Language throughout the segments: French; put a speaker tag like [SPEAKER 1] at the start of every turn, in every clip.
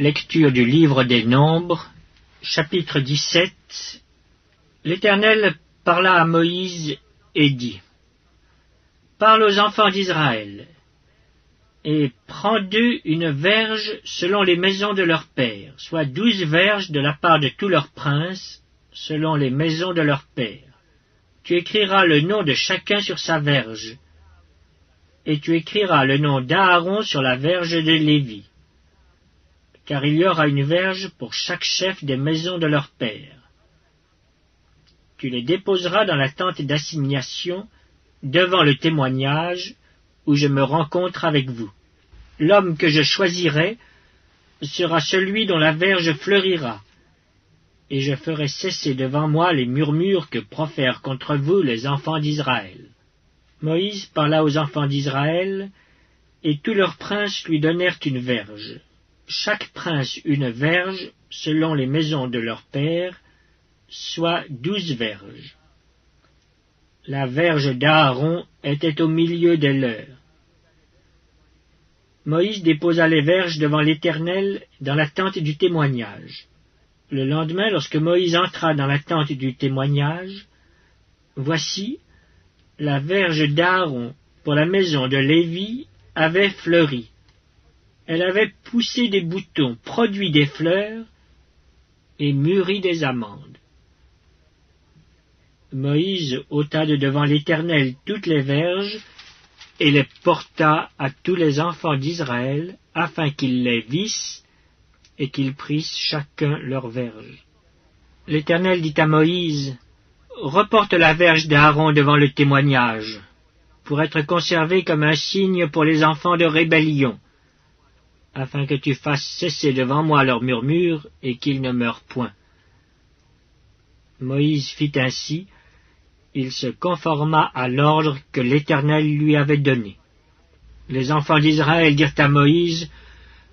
[SPEAKER 1] Lecture du livre des Nombres, chapitre 17. L'Éternel parla à Moïse et dit : Parle aux enfants d'Israël, et prends d'eux une verge selon les maisons de leurs pères, soit 12 verges de la part de tous leurs princes, selon les maisons de leurs pères. Tu écriras le nom de chacun sur sa verge, et tu écriras le nom d'Aaron sur la verge de Lévi, car il y aura une verge pour chaque chef des maisons de leur père. Tu les déposeras dans la tente d'assignation, devant le témoignage, où je me rencontre avec vous. L'homme que je choisirai sera celui dont la verge fleurira, et je ferai cesser devant moi les murmures que profèrent contre vous les enfants d'Israël. Moïse parla aux enfants d'Israël, et tous leurs princes lui donnèrent une verge. Chaque prince une verge, selon les maisons de leur père, soit 12 verges. La verge d'Aaron était au milieu des leurs. Moïse déposa les verges devant l'Éternel dans la tente du témoignage. Le lendemain, lorsque Moïse entra dans la tente du témoignage, voici, la verge d'Aaron pour la maison de Lévi avait fleuri. Elle avait poussé des boutons, produit des fleurs et mûri des amandes. Moïse ôta de devant l'Éternel toutes les verges et les porta à tous les enfants d'Israël, afin qu'ils les vissent et qu'ils prissent chacun leur verge. L'Éternel dit à Moïse : Reporte la verge d'Aaron devant le témoignage, pour être conservée comme un signe pour les enfants de rébellion, afin que tu fasses cesser devant moi leurs murmures et qu'ils ne meurent point. Moïse fit ainsi. Il se conforma à l'ordre que l'Éternel lui avait donné. Les enfants d'Israël dirent à Moïse :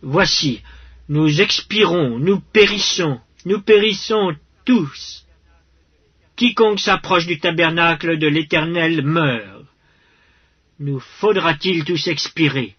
[SPEAKER 1] Voici, nous expirons, nous périssons tous. Quiconque s'approche du tabernacle de l'Éternel meurt. Nous faudra-t-il tous expirer ?